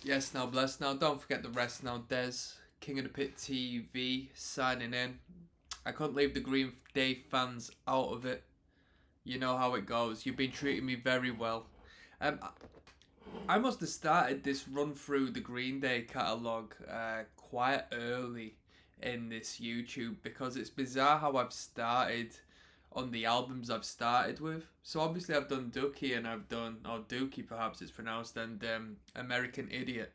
Yes, now bless. Now don't forget the rest. Now Des, King of the Pit TV, signing in. I couldn't leave the Green Day fans out of it. You know how it goes. You've been treating me very well. Um, I must have started this run through the Green Day catalogue quite early in this YouTube, because it's bizarre how I've started on the albums I've started with. So obviously I've done Dookie and I've done, or Dookie perhaps it's pronounced, and American Idiot.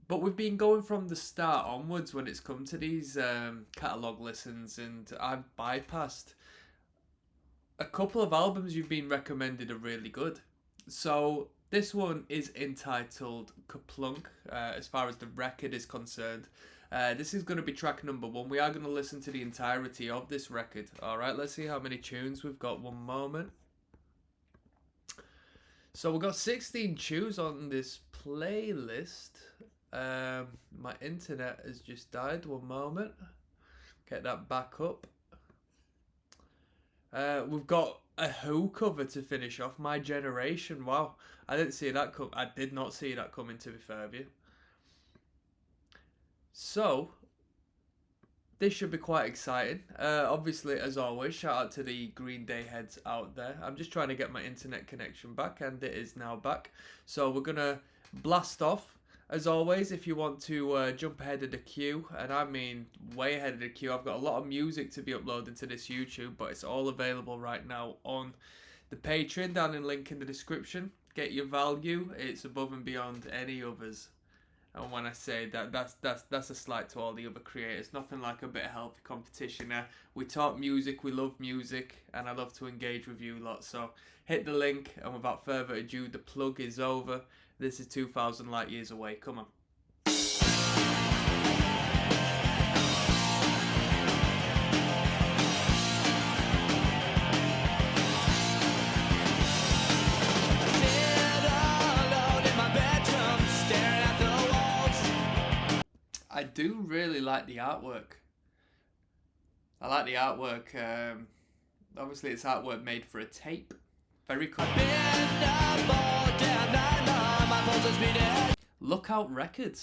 But we've been going from the start onwards when it's come to these catalogue listens, and I've bypassed a couple of albums you've been recommended are really good. So this one is entitled Kerplunk, as far as the record is concerned. This is going to be track number 1. We are going to listen to the entirety of this record. Alright, let's see how many tunes we've got. One moment. So we've got 16 tunes on this playlist. My internet has just died. One moment. Get that back up. We've got a Who cover to finish off. My Generation. Wow, I didn't see that come. I did not see that coming, to be fair with you. So this should be quite exciting. Obviously, as always, shout out to the Green Day heads out there. I'm just trying to get my internet connection back, and it is now back. So we're gonna blast off. As always, if you want to jump ahead of the queue, and I mean way ahead of the queue, I've got a lot of music to be uploading to this YouTube, but it's all available right now on the Patreon, down in link in the description. Get your value, it's above and beyond any others. And when I say that, that's a slight to all the other creators. Nothing like a bit of healthy competition. We talk music, we love music, and I love to engage with you lot. So hit the link, and without further ado, the plug is over. This is 2,000 light years away. Come on. I do really like the artwork. I like the artwork. Obviously, it's artwork made for a tape. Very cool. Lookout Records.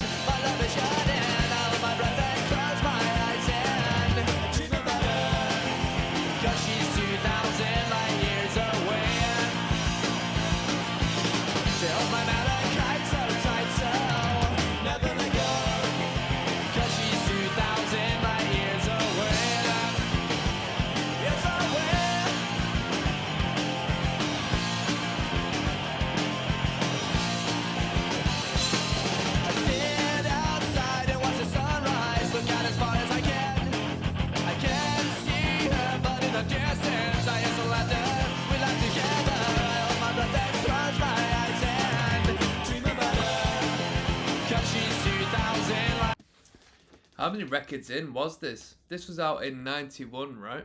How many records in was this? This was out in 91, right?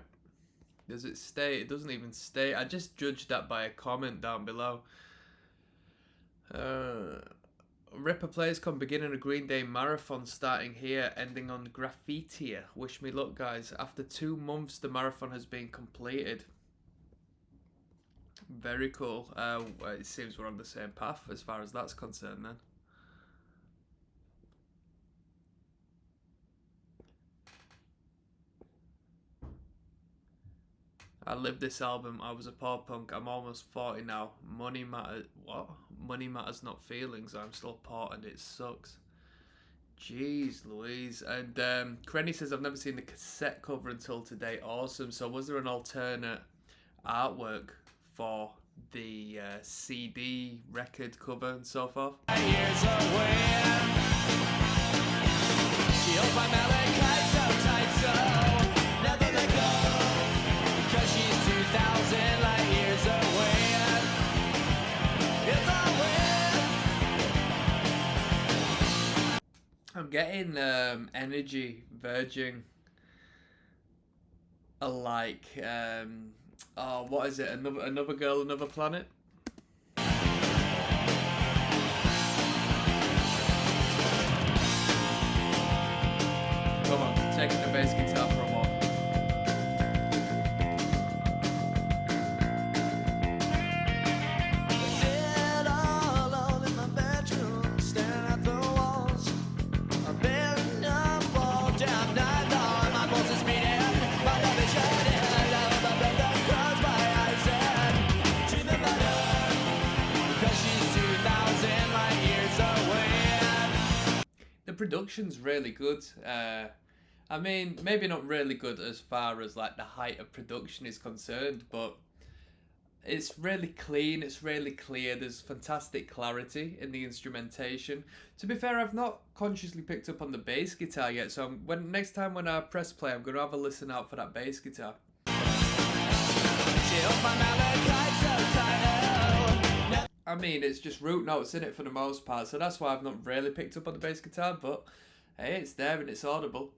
Does it state? It doesn't even state. I just judged that by a comment down below. Ripper Players Con beginning a Green Day marathon starting here, ending on Graffitier. Wish me luck, guys. After 2 months, the marathon has been completed. Very cool. It seems we're on the same path as far as that's concerned then. I lived this album. I was a poor punk. I'm almost 40 now. Money matters. What? Money matters, not feelings. I'm still poor and it sucks. Jeez Louise. And Krenny says, I've never seen the cassette cover until today. Awesome. So was there an alternate artwork for the CD record cover and so forth? I'm getting Energy, Virgin, alike. Oh, what is it? Another Girl, Another Planet? Come on, taking the bass guitar for a walk. Sit all alone in my bedroom, staring production's really good. I mean, maybe not really good as far as like the height of production is concerned, but it's really clean, it's really clear, there's fantastic clarity in the instrumentation. To be fair, I've not consciously picked up on the bass guitar yet, so next time when I press play, I'm going to have a listen out for that bass guitar. I mean, it's just root notes in it for the most part, so that's why I've not really picked up on the bass guitar, but hey, it's there and it's audible.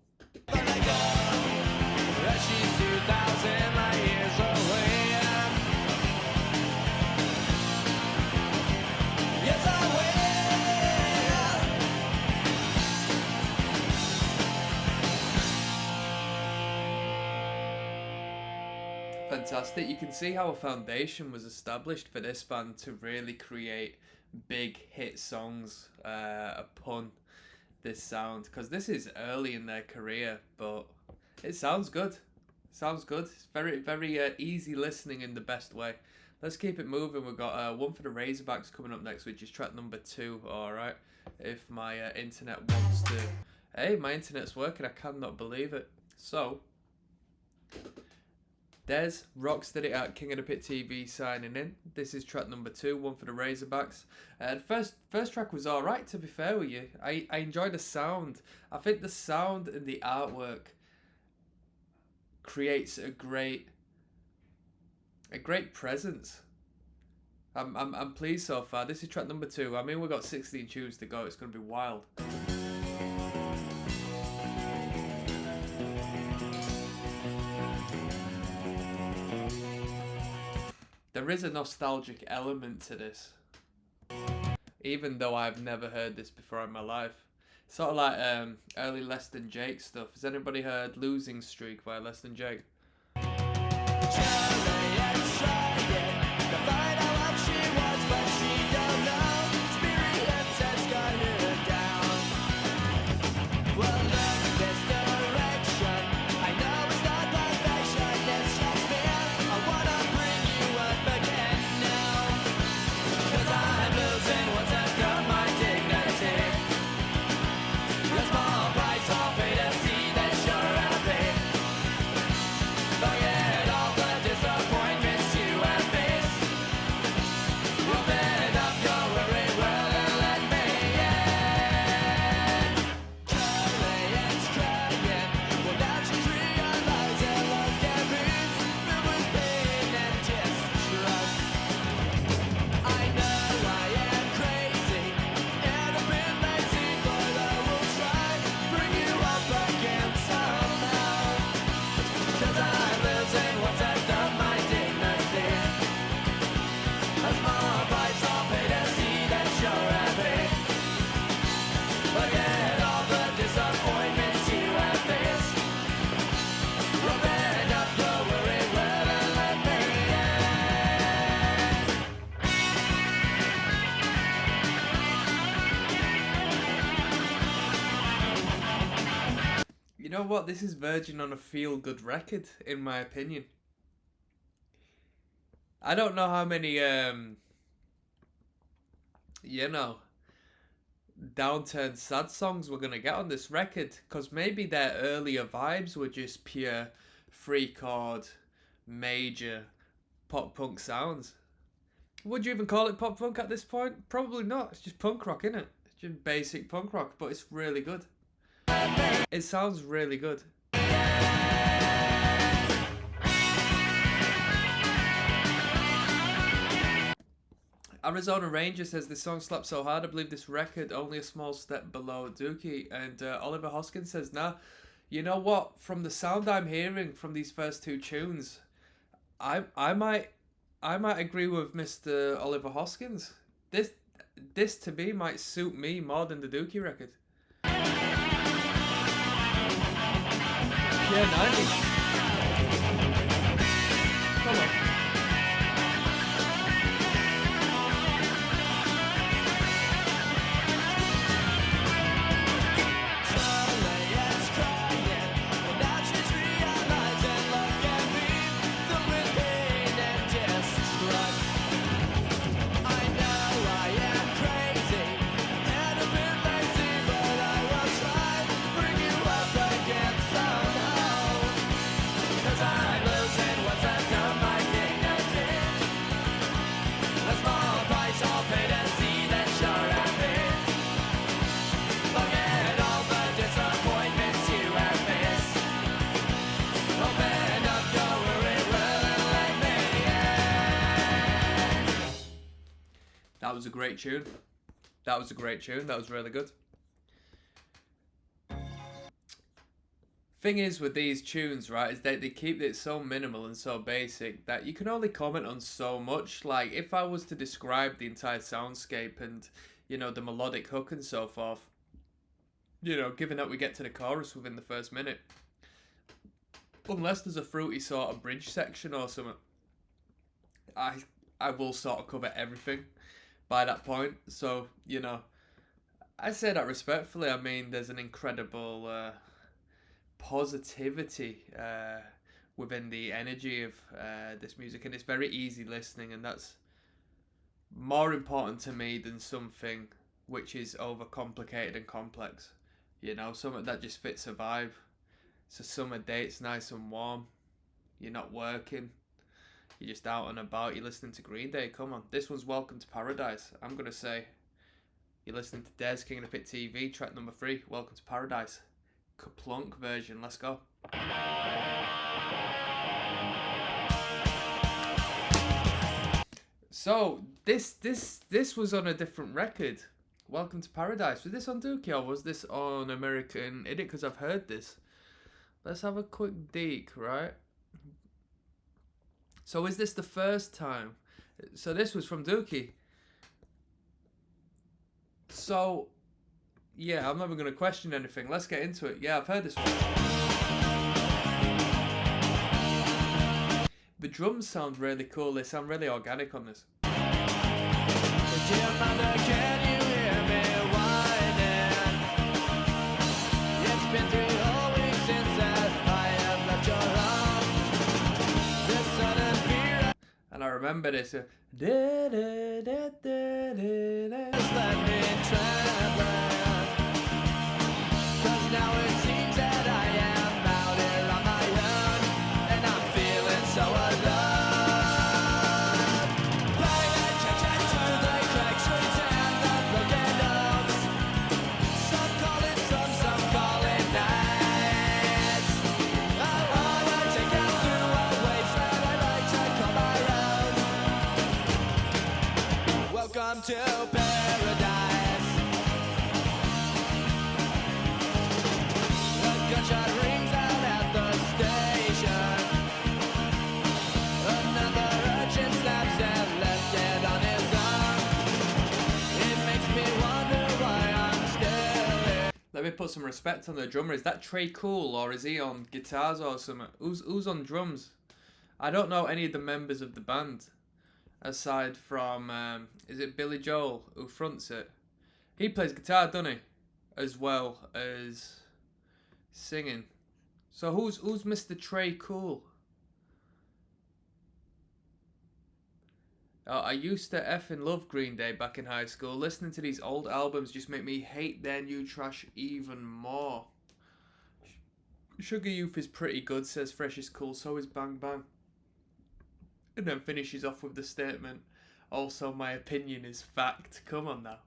Fantastic. You can see how a foundation was established for this band to really create big hit songs upon this sound, because this is early in their career, but it sounds good. Sounds good. It's very, very easy listening in the best way. Let's keep it moving. We've got one for the Razorbacks coming up next, which is track number 2. Alright, if my internet wants to. Hey, my internet's working. I cannot believe it. So, dezrocksteady at King of the Pit TV signing in. This is track number 2, one for the Razorbacks. The first track was alright, to be fair with you. I enjoyed the sound. I think the sound and the artwork creates a great presence. I'm pleased so far. This is track number 2. I mean, we've got 16 tunes to go. It's going to be wild. There is a nostalgic element to this, even though I've never heard this before in my life. Sort of like early Less Than Jake stuff. Has anybody heard Losing Streak by Less Than Jake? You know what? This is verging on a feel-good record, in my opinion. I don't know how many, downturned sad songs we're going to get on this record, because maybe their earlier vibes were just pure 3-chord, major pop-punk sounds. Would you even call it pop-punk at this point? Probably not. It's just punk rock, isn't it? It's just basic punk rock, but it's really good. It sounds really good. Arizona Ranger says this song slaps so hard I believe this record only a small step below Dookie. And Oliver Hoskins says, nah, you know what? From the sound I'm hearing from these first 2 tunes, I might agree with Mr. Oliver Hoskins. This to me might suit me more than the Dookie record. Yeah, 90s. Come on. That was a great tune. That was a great tune. That was really good. Thing is with these tunes, right, is that they keep it so minimal and so basic that you can only comment on so much. Like, if I was to describe the entire soundscape and, you know, the melodic hook and so forth, you know, given that we get to the chorus within the first minute, unless there's a fruity sort of bridge section or something, I will sort of cover everything by that point. So, you know, I say that respectfully. I mean, there's an incredible positivity within the energy of this music, and it's very easy listening, and that's more important to me than something which is overcomplicated and complex. You know, something that just fits a vibe. It's a summer day, it's nice and warm, you're not working, you're just out and about, you're listening to Green Day. Come on, this one's Welcome to Paradise. I'm gonna say you're listening to Des, King of the Pit TV, track number 3, Welcome to Paradise. Kerplunk version, let's go. So this was on a different record. Welcome to Paradise. Was this on Dookie or was this on American Idiot? Because I've heard this. Let's have a quick deek, right? So is this the first time? So this was from Dookie. So yeah, I'm not even going to question anything. Let's get into it. Yeah, I've heard this one. The drums sound really cool. They sound really organic on this. And I remember this. Now it seems that I am out here on my own, and I'm feeling so alone. Play that check to the crack streets and the broken homes. Some call it some call it nice. I wanna take you through a wasteland I like to call my own. Welcome to paradise. Gunshot rings out at the station. Another urchin snaps and left dead on his arm. It makes me wonder why I'm still here. Let me put some respect on the drummer. Is that Trey Cool or is he on guitars or something? Who's on drums? I don't know any of the members of the band aside from is it Billy Joel who fronts it? He plays guitar, doesn't he? As well as singing. So who's Mr. Trey Cool? I used to effing love Green Day back in high school. Listening to these old albums just make me hate their new trash even more. Sugar Youth is pretty good, says Fresh is cool, so is Bang Bang. And then finishes off with the statement, also my opinion is fact. Come on now.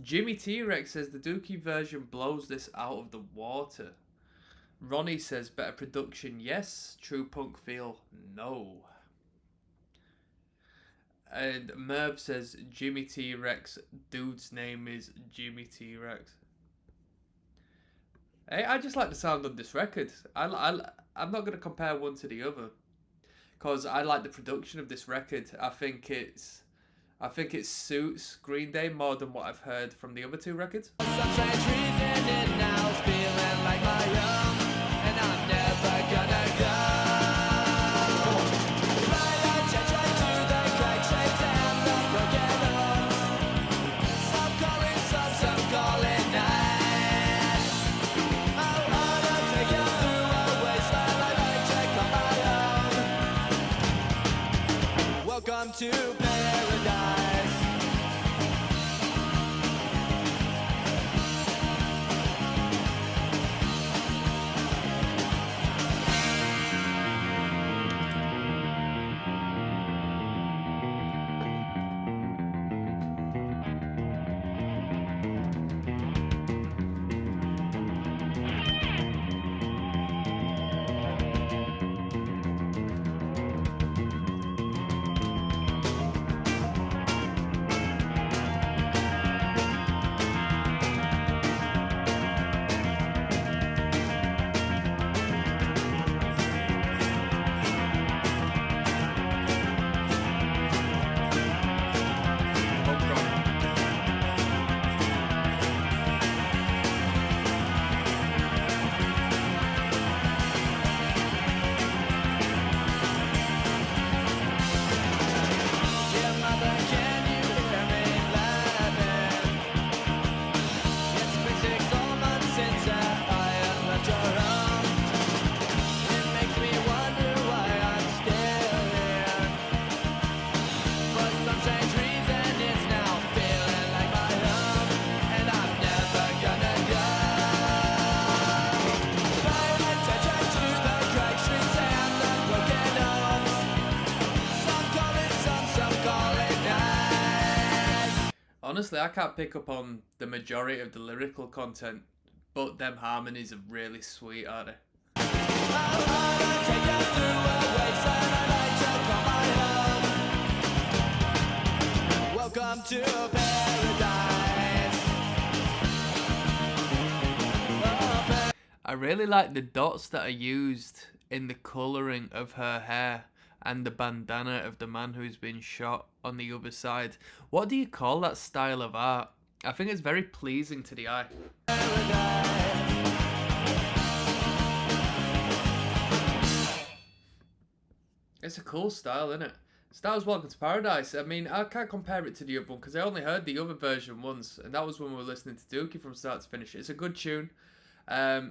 Jimmy T-Rex says the Dookie version blows this out of the water. Ronnie says better production, yes. True punk feel, no. And Merv says Jimmy T-Rex, dude's name is Jimmy T-Rex. Hey, I just like the sound of this record. I'm not going to compare one to the other, because I like the production of this record. I think it suits Green Day more than what I've heard from the other two records. Some strange reason it now feeling like my own, and I'm never gonna go. Some call it some call it nice. I wanna take you through a wasteland I like check on my own. Welcome to paradise. Honestly, I can't pick up on the majority of the lyrical content, but them harmonies are really sweet, aren't they? Welcome to paradise. I really like the dots that are used in the colouring of her hair and the bandana of the man who's been shot on the other side. What do you call that style of art? I think it's very pleasing to the eye. It's a cool style, isn't it? Styles Welcome to Paradise. I mean, I can't compare it to the other one because I only heard the other version once, and that was when we were listening to Dookie from start to finish. It's a good tune. I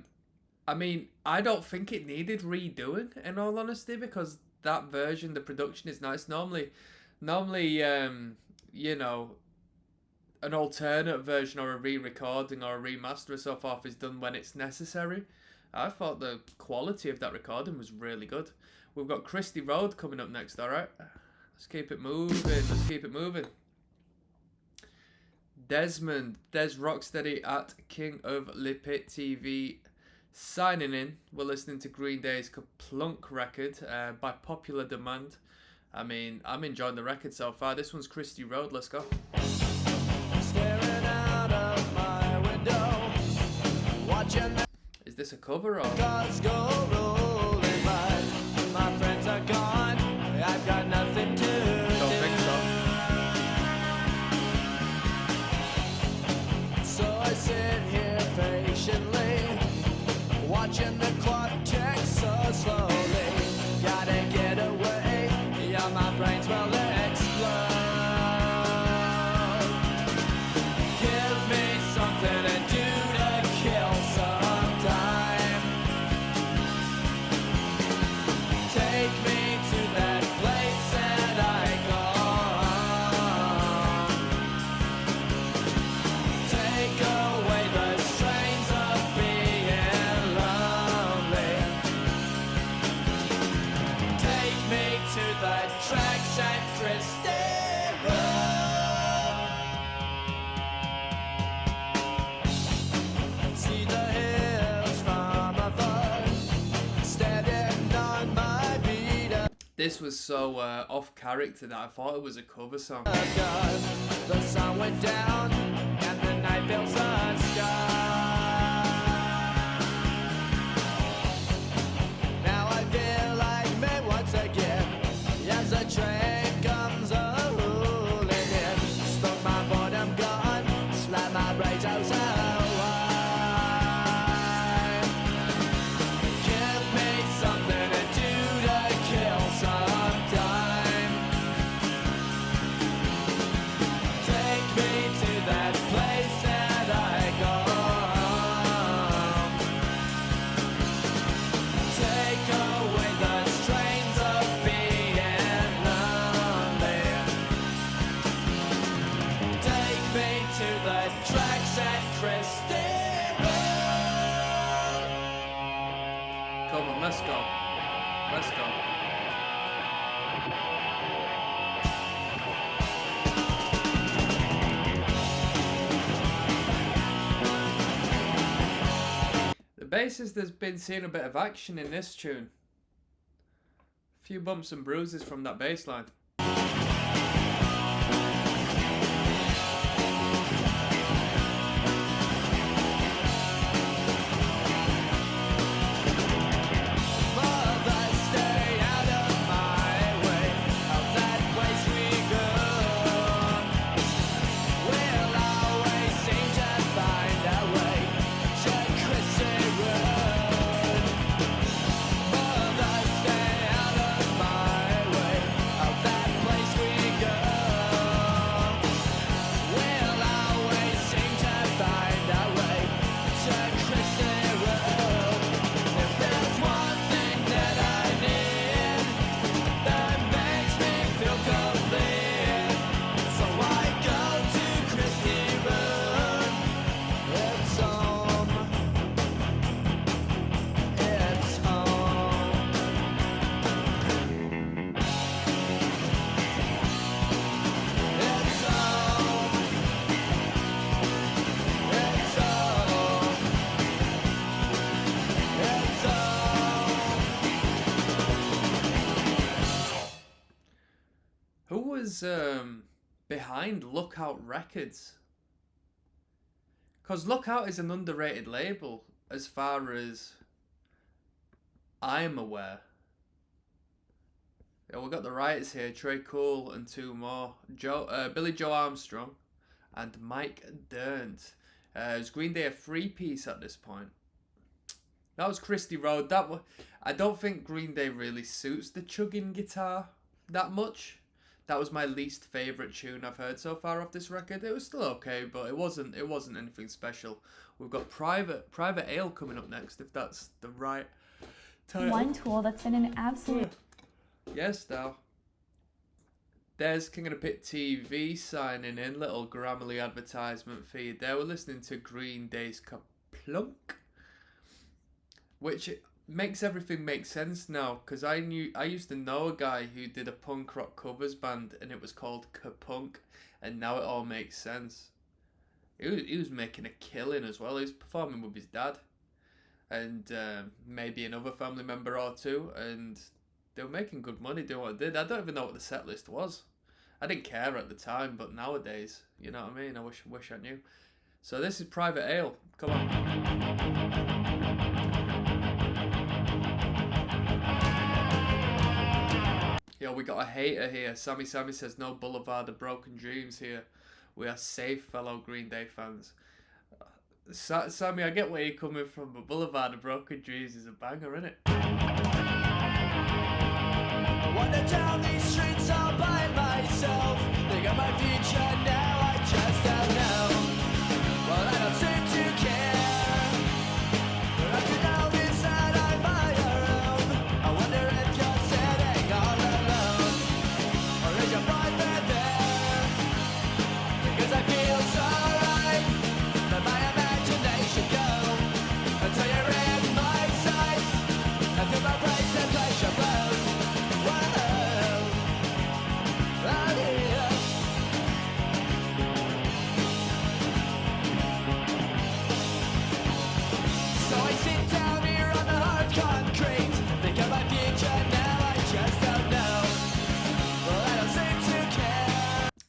mean, I don't think it needed redoing, in all honesty, because that version, the production is nice. Normally, you know, an alternate version or a re-recording or a remaster or so forth is done when it's necessary. I thought the quality of that recording was really good. We've got Christy Road coming up next, alright? Let's keep it moving. Desmond, dezrocksteady at King of Le Pit TV signing in. We're listening to Green Day's Kerplunk record by popular demand. I mean, I'm enjoying the record so far. This one's Christy Road. Let's go. Staring out of my window, watching the Is this a cover or? cars go rolling by. My friends are gone. I've got nothing to Don't do. think so. So I sit here patiently, watching the clock tick so slowly. Gotta get away, yeah, my brains will explode. Give me something to do to kill some time. Take me to that place that I go. Take away the strains of being lonely. Take me to the tracks at Christie Road. See the hills from afar, standing on my beat up. This was so off character that I thought it was a cover song. The sun went down and the night fills the sky. Now I feel like me once again as the train comes a-rolling in. Smoke my boredom gone, slap my brains out so wide. Give me something to do to kill some time. Take me to that place that I go. Take away the strains of being lonely. Take me to the tracks at Christie Road. Come on, let's go. Let's go. The bassist has been seeing a bit of action in this tune. A few bumps and bruises from that bass line. Mother, stay out of my way, of that place we go. We'll always seem to find our way to Christie Road. Mother, stay out of my way, of that was behind Lookout Records. Because Lookout is an underrated label as far as I'm aware. Yeah, we've got the writers here, Trey Cool and two more. Billy Joe Armstrong and Mike Dirnt. It was Green Day a 3-piece at this point. That was Christy Road. I don't think Green Day really suits the chugging guitar that much. That was my least favourite tune I've heard so far off this record. It was still okay, but it wasn't anything special. We've got Private Ale coming up next, if that's the right title. One tool that's been an absolute... Yes, now. There's King of the Pit TV signing in. Little Grammarly advertisement feed there. We're listening to Green Day's Kerplunk, which makes everything make sense now, because I used to know a guy who did a punk rock covers band and it was called Kerplunk, and now it all makes sense. He was making a killing as well. He was performing with his dad and maybe another family member or two, and they were making good money doing what they did. I don't even know what the set list was. I didn't care at the time, but nowadays, you know what I mean? I wish I knew. So this is Private Ale. Come on. Yo, we got a hater here. Sammy says no Boulevard of Broken Dreams here. We are safe, fellow Green Day fans. Sammy, I get where you're coming from, but Boulevard of Broken Dreams is a banger, isn't it? Wander down these streets all by myself. Think of my future now, I just don't know. Well, I don't seem to care. But I do know inside I'm my own. I wonder if you're sitting all alone, or is your boyfriend there? Because I feel so right. Let my imagination go until you're in my sights. And through my brains and pleasure blows.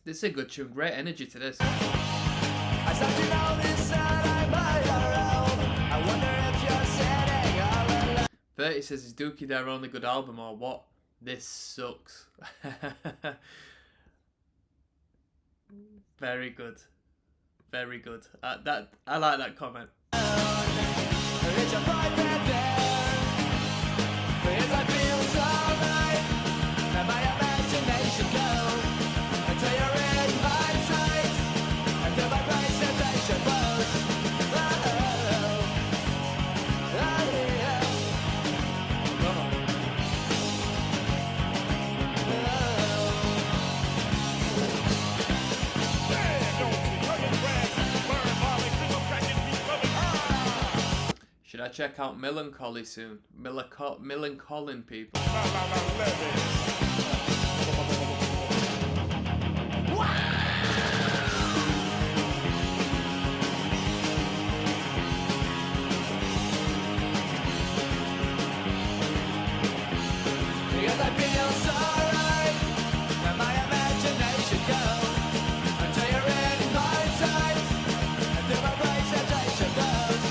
This is a good tune. Great energy to this. I start to notice that I'm by your own. I wonder if you're sitting all alone. 30 says, is Dookie their only good album or what? This sucks. Very good. Very good. I like that comment. Is your boyfriend there? Because I feel so right. Let my imagination go until you're in my sights. Until my brain sensation blows. Oh, yeah. Come on. Should I check out Melancholy soon? Melancholy people. Because I feel so right. Let my imagination go until you're in my sights. Until my brain sensation blows.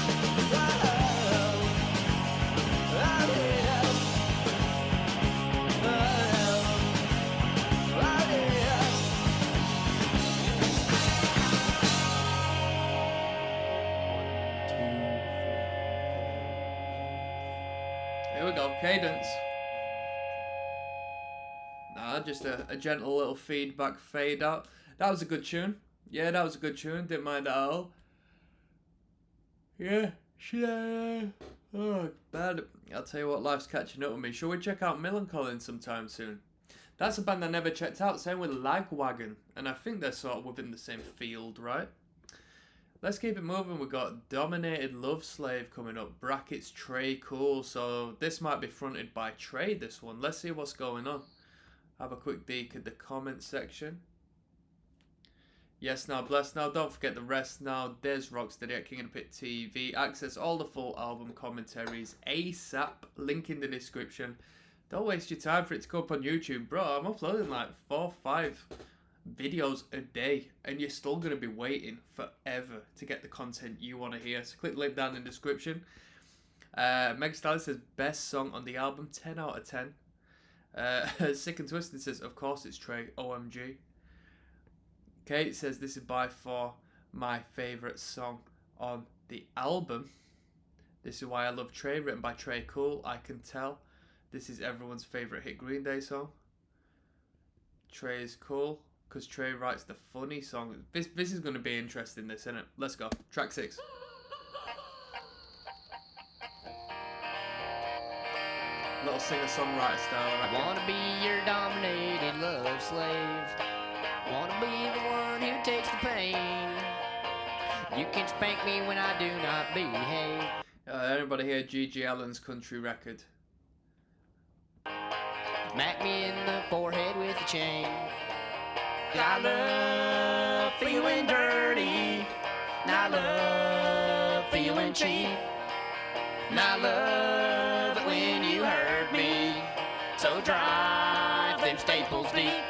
Here we go, cadence. Nah, just a gentle little feedback fade out. That was a good tune. Yeah, that was a good tune. Didn't mind at all. Yeah, oh, bad. I'll tell you what, life's catching up with me. Shall we check out Melancholy sometime soon? That's a band I never checked out. Same with Lagwagon, and I think they're sort of within the same field, right? Let's keep it moving. We've got Dominated Love Slave coming up. Brackets Trey Cool. So this might be fronted by Trey, this one. Let's see what's going on. Have a quick peek at the comment section. Yes Now, Bless Now. Don't forget the rest now. Dezrocksteady at King of the Pit TV. Access all the full album commentaries ASAP. Link in the description. Don't waste your time for it to go up on YouTube. Bro, I'm uploading like 4 or 5 videos a day, and you're still going to be waiting forever to get the content you want to hear. So click the link down in the description. Meg Stallion says, best song on the album, 10 out of 10. Sick and Twisted says, of course it's Trey, OMG. Kate says, this is by far my favourite song on the album. This is why I love Trey, written by Trey Cool. I can tell. This is everyone's favourite hit Green Day song. Trey is cool because Trey writes the funny song. This is going to be interesting, this, isn't it? Let's go. Track 6. Little singer-songwriter style, I reckon. Wanna be your dominated love slave. Wanna be the one who takes the pain. You can spank me when I do not behave. Anybody hear G.G. Allen's country record? Smack me in the forehead with a chain. I love feeling dirty. And I love feeling cheap. And I love it when you hurt me. So drive them staples deep.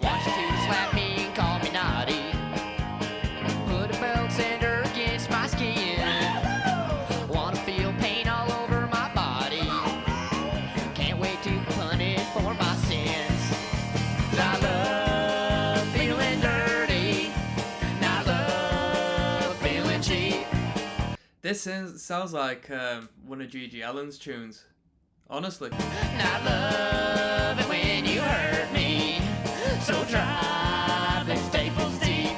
Want you to slap me and call me naughty. Put a belt sander against my skin. Wanna feel pain all over my body. Can't wait to punish for my sins. I love feeling dirty. And I love feeling cheap. This sounds like one of G.G. Allen's tunes. Honestly. And I love it when you hurt me. So drive them staples deep.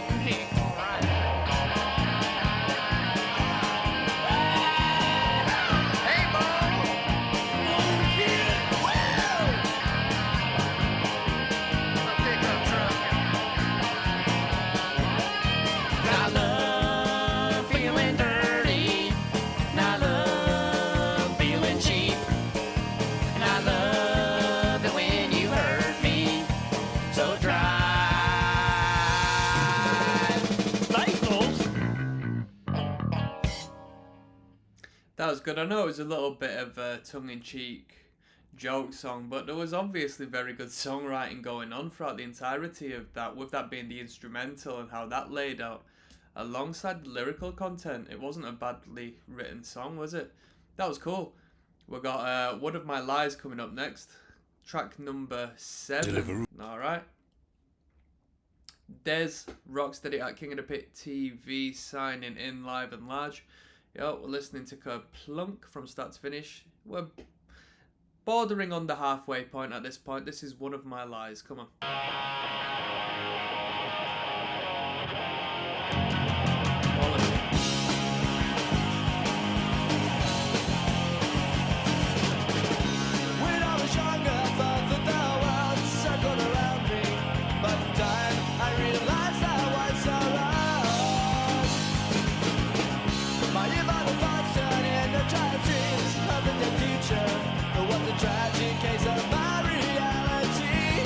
That was good. I know it was a little bit of a tongue-in-cheek joke song, but there was obviously very good songwriting going on throughout the entirety of that, with that being the instrumental and how that laid out alongside the lyrical content. It wasn't a badly written song, was it? That was cool. We got One of My Lies coming up next. Track number 7. Alright. dezrocksteady at King of the Pit TV signing in live and large. Yo, we're listening to Kerplunk from start to finish. We're bordering on the halfway point at this point. This is One of My Lies. Come on. When I was younger, I thought that the world circled around me. But in time, I realized I was so wrong. My evil thoughts turn into tragedies of the future. But what's a tragic case of my reality?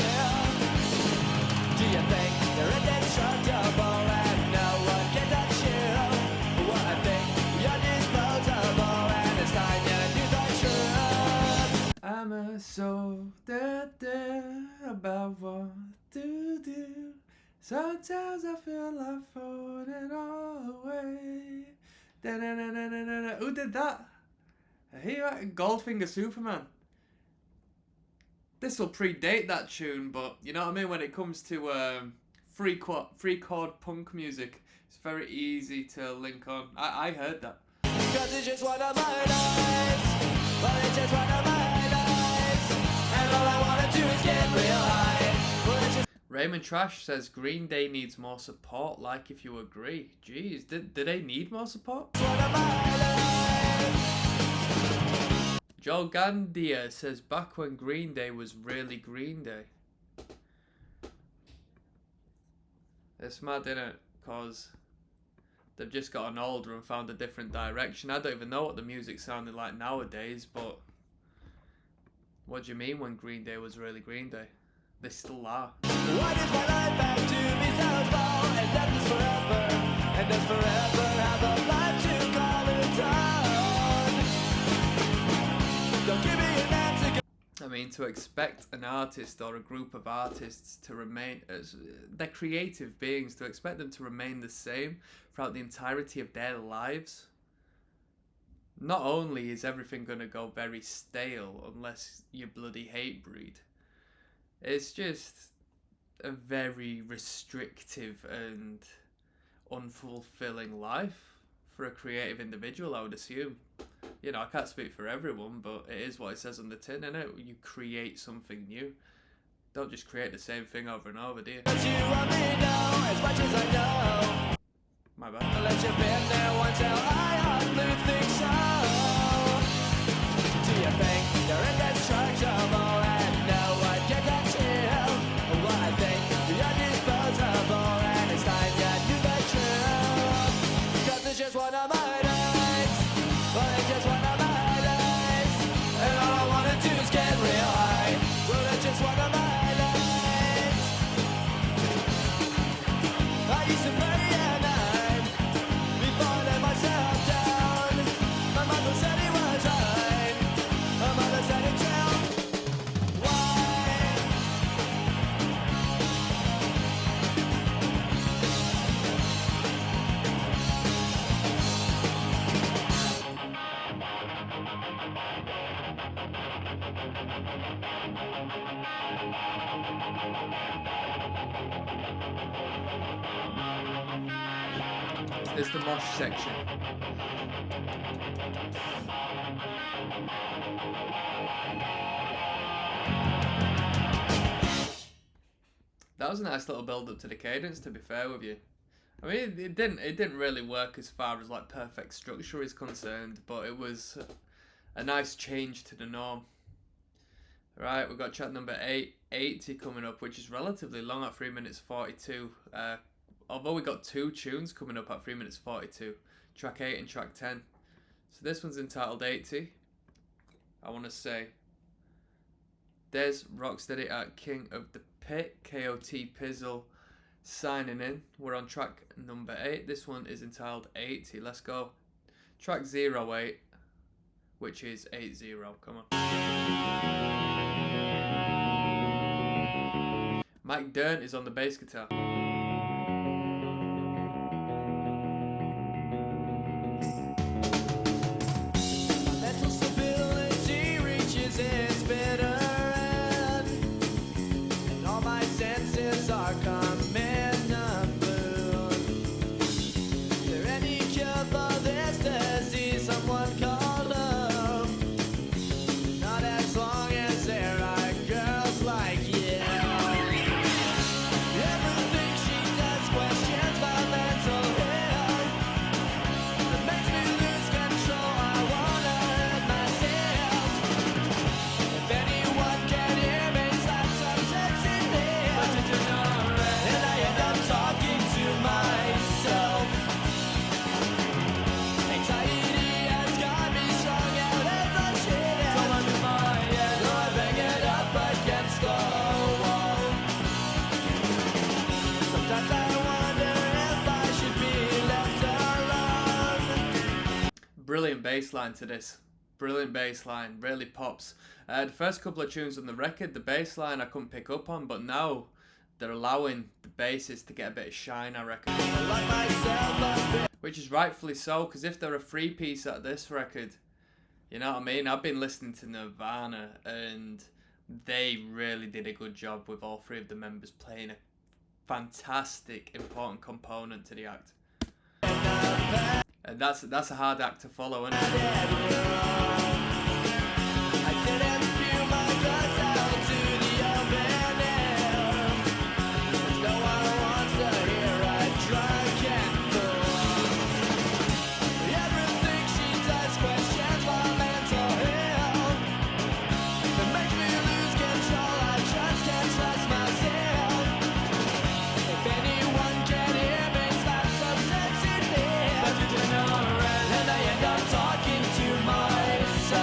Do you think you're indestructible and no one can touch you? Well, I think you're disposable and it's time you knew the truth. I'm a soul that about what to do. Sometimes I feel like throwing it all away. Da-na-na-na-na-na. Who did that? Goldfinger Superman. This will predate that tune, but you know what I mean? When it comes to free chord punk music, it's very easy to link on. I heard that. Cause it's just one of my nights. Well, it's just one of my nights. And all I wanna do is get real high. Well, it's just Raymond Trash says Green Day needs more support, like if you agree. Jeez, did they need more support? one of my nights. Joe Gandia says back when Green Day was really Green Day. It's mad, innit? Because they've just gotten older and found a different direction. I don't even know what the music sounded like nowadays, but what do you mean when Green Day was really Green Day? They still are. Why does my life have to be so small? And death is forever. And does forever have a life to call its own? Don't give me an answer. to expect an artist or a group of artists to remain as they're creative beings, to expect them to remain the same throughout the entirety of their lives. Not only is everything going to go very stale unless you bloody hate breed, it's just a very restrictive and unfulfilling life for a creative individual, I would assume. You know, I can't speak for everyone, but it is what it says on the tin, innit? You create something new. Don't just create the same thing over and over, do you? But you want me now as much as I know. My bad. I'll let you been there once till I hardly think so. Do you think you're indestructible and no one can touch you? Well, I think you're disposable and it's time you knew the truth. 'Cause it's just one of my days. Well, it's just one of my days. And all I wanna do is get real high. Well, it's just one of my days. I used to pray at night before I let myself down. My mother said it was right. My mother said it too. Why? It's the mosh section. That was a nice little build up to the cadence, to be fair with you. I mean, it didn't really work as far as like perfect structure is concerned, but it was a nice change to the norm. Right, we've got track number 80 coming up, which is relatively long at 3 minutes 42. Although we got two tunes coming up at 3 minutes 42, track 8 and track 10. So this one's entitled 80. I want to say dezrocksteady at King of the Pit, KOT Pizzle signing in. We're on track number 8. This one is entitled 80. Let's go. Track 08, which is 80. Come on. Mike Dern is on the bass guitar. Mental stability reaches its bitter end, and all my senses are coming unglued. Is there any cure for this disease? Someone call love. Not as long as there are girls like you. Everything she does questions my mental health. It makes me lose control. I wanna hurt myself. If anyone can hear me, slap some sex in there. But did you know already? And I end up talking to myself. Anxiety has got me strung out as a shit. So under my head, so I bang it up against the wall. Sometimes I wonder if I should be left alone. Brilliant bass line to this. Brilliant bass line. Really pops. The first couple of tunes on the record, the bass line I couldn't pick up on, but now they're allowing the basses to get a bit of shine, I reckon. Like myself, I've been Which is rightfully so, because if they're a three-piece at this record, you know what I mean? I've been listening to Nirvana, and they really did a good job with all three of the members playing a fantastic, important component to the act. And that's a hard act to follow, isn't it? dead wrong. I sit and spew my guts out to the open air. 'Cause no one wants to hear a drunken fool. Everything she does questions my mental health. It makes me lose control. I just can't trust myself. If anyone can hear me, slap some sense in me. But did you know already? And I end up talking to myself.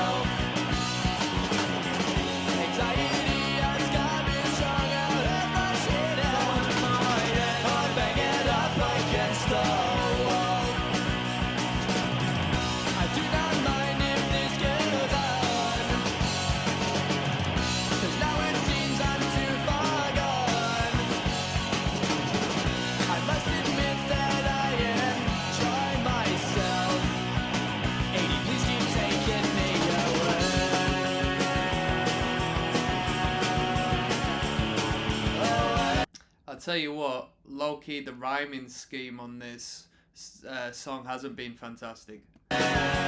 I'll tell you what, low-key, the rhyming scheme on this song hasn't been fantastic. Everything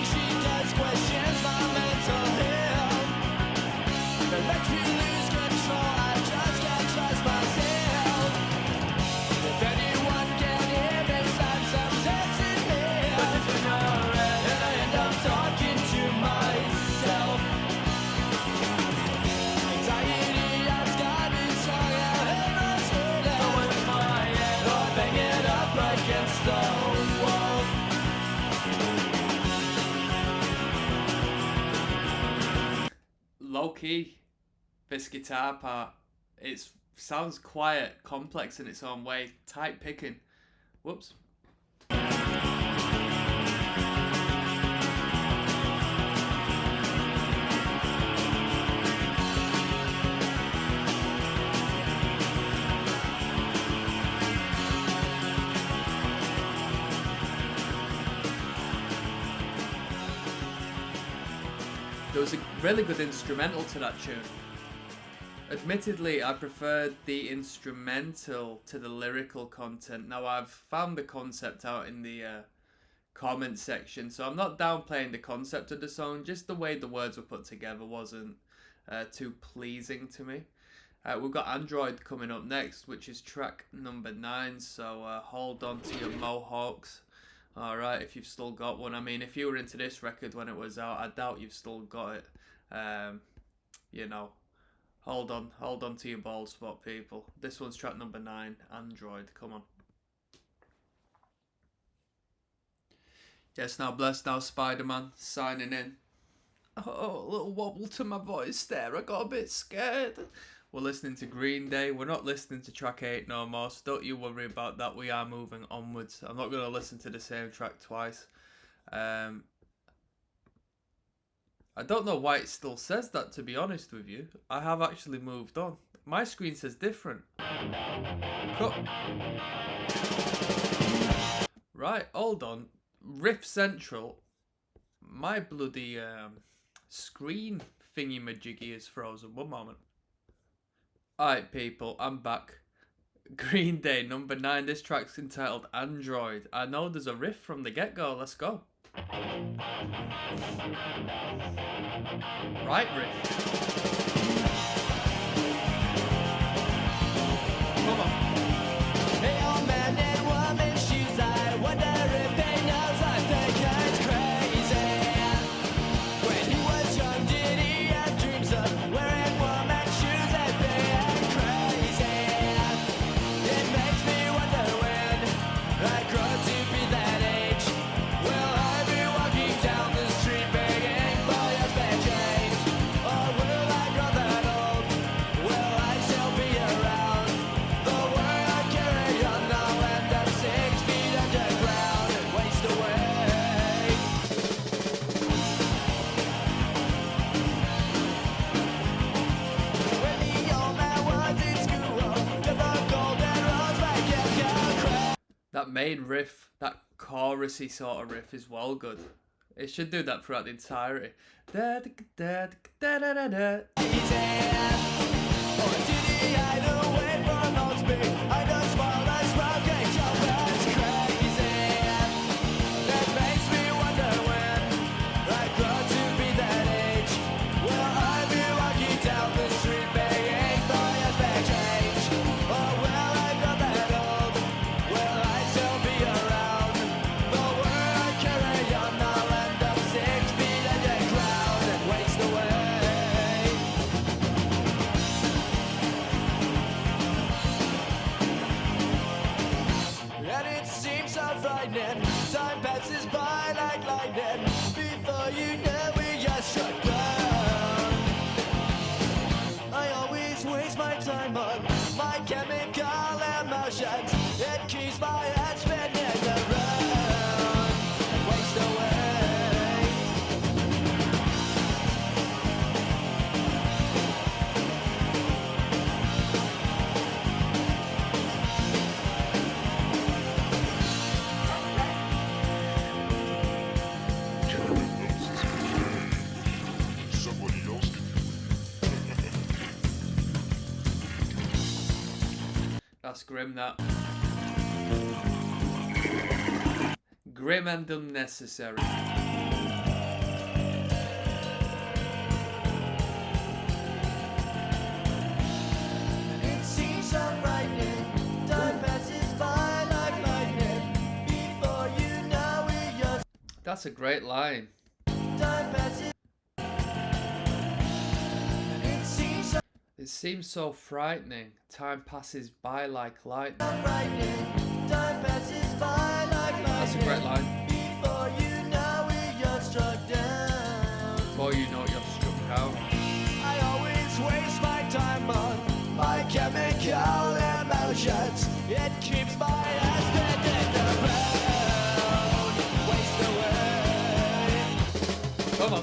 she does questions my mental health. That lets me lose control. I just can't trust myself. If anyone can hear me, I'm texting hell. But if you know it, and I end up talking to myself. Anxiety has got me strong. I hate myself. So with my head, I'll bang it up against the wall. Low key, this guitar part, it sounds quiet, complex in its own way, tight picking. Whoops. There was a really good instrumental to that tune. Admittedly, I preferred the instrumental to the lyrical content. Now, I've found the concept out in the comment section, so I'm not downplaying the concept of the song, just the way the words were put together wasn't too pleasing to me. We've got Android coming up next, which is track number 9, so hold on to your mohawks. Alright, if you've still got one. I mean, if you were into this record when it was out, I doubt you've still got it. You know, hold on to your bald spot, people. This one's track number 9, Android. Come on. Yes, now blessed, now Spider-Man, signing in. Oh, a little wobble to my voice there. I got a bit scared. We're listening to Green Day. We're not listening to track 8 no more, so don't you worry about that. We are moving onwards. I'm not going to listen to the same track twice. I don't know why it still says that, to be honest with you. I have actually moved on. My screen says different. Right, hold on. Riff Central. My bloody screen thingy-majiggy is frozen. One moment. Alright, people, I'm back. Green Day, number 9. This track's entitled Android. I know there's a riff from the get-go. Let's go. Right riff. Come on. Hey, old man in woman's shoes, I wonder if they knows I think it's crazy. When he was young, did he have dreams of wearing woman's shoes and being crazy? It makes me wonder when I grow to be that age. Will I be walking down the street begging for your spare change? Or will I grow that old? Will I still be around? The way I carry on, I'll end up 6 feet underground and waste away. When the old man was in school, to the golden rose back in your crack. That main riff, that chorusy sort of riff is well good. It should do that throughout the entirety. Da, da, da, da, da, da, da. Or did he hide away from old speed? I just smile and smoke and jump as crazy. That makes me wonder when I grow to be that age. Will I be walking down the street begging for your spare change? Or will I grow that old? Will I still be around? The way I carry on, I'll end up 6 feet underground and waste away. And it seems so frightening. Time passes by like lightning. Before you know we just struck down. I always waste my time on my chemical emotions. It keeps my head spinning around and waste away. That's grim, that. Grim and unnecessary. It seems so frightening. Time passes by like lightning. Before you know it, you're That's a great line. time passes. It seems so frightening. Time passes by like lightning. Time passes by like lightning. That's a great line. Before you know it, you're struck down. Before you know it, you're struck down. I always waste my time on my chemical emotions. It keeps my ass spinning around. Waste away. Come on.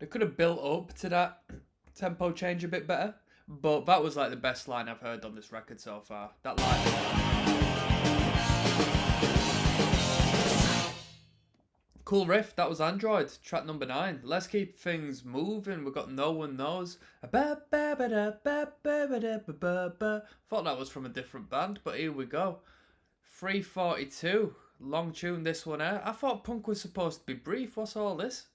They could have built up to that tempo change a bit better, but that was like the best line I've heard on this record so far. That line. Cool riff. That was Android, track number 9. Let's keep things moving. We've got No One Knows. Thought that was from a different band, but here we go. 3:42. Long tune, this one out. I thought punk was supposed to be brief. What's all this?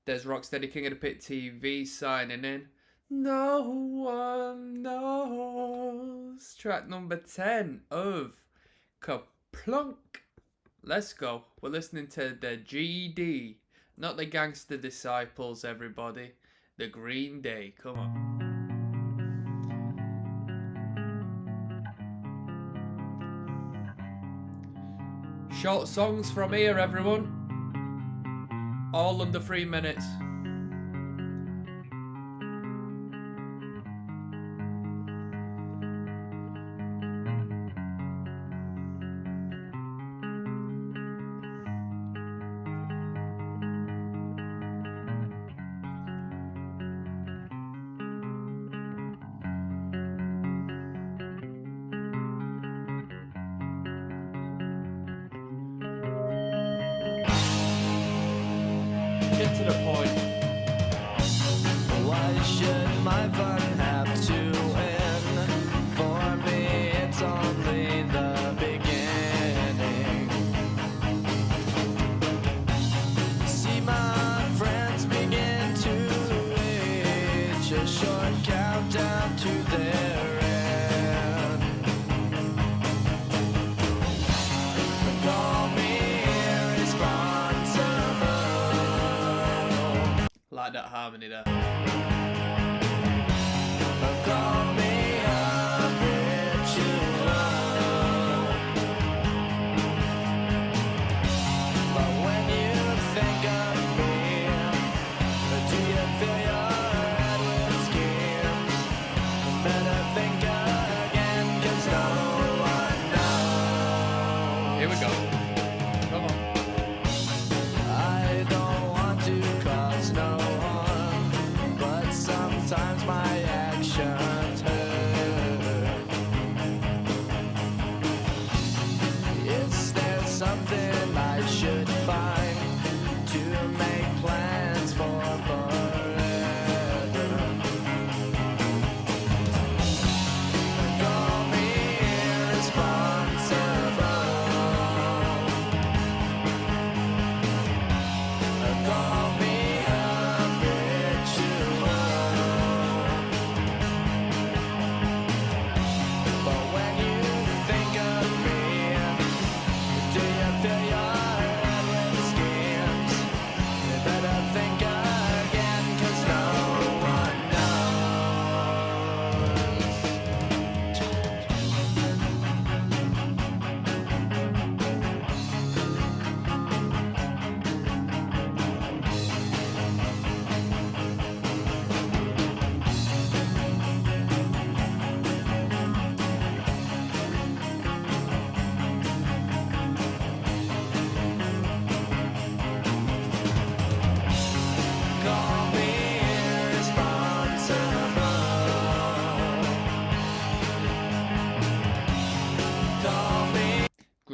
dezrocksteady, King of the Pit TV, signing in. No One Knows. Track number 10 of Kerplunk. Let's go. We're listening to the GD, not the Gangster Disciples, everybody. The Green Day. Come on. Short songs from here, everyone. All under 3 minutes. Get to the point. Why should my fun have to end? For me, it's only the beginning. See my friends begin to reach a short countdown to their end. Call me irresponsible. Like that harmony there. Call me habitual. But when you think of me, do you fill your head with schemes? Better think again, 'cause no one knows. Here we go. Come on. I don't want to cause no harm, but sometimes my actions hurt. Is there something I should find to make plans for forever? Call me irresponsible. Call me habitual. But when you think of me, do you fill your head with schemes?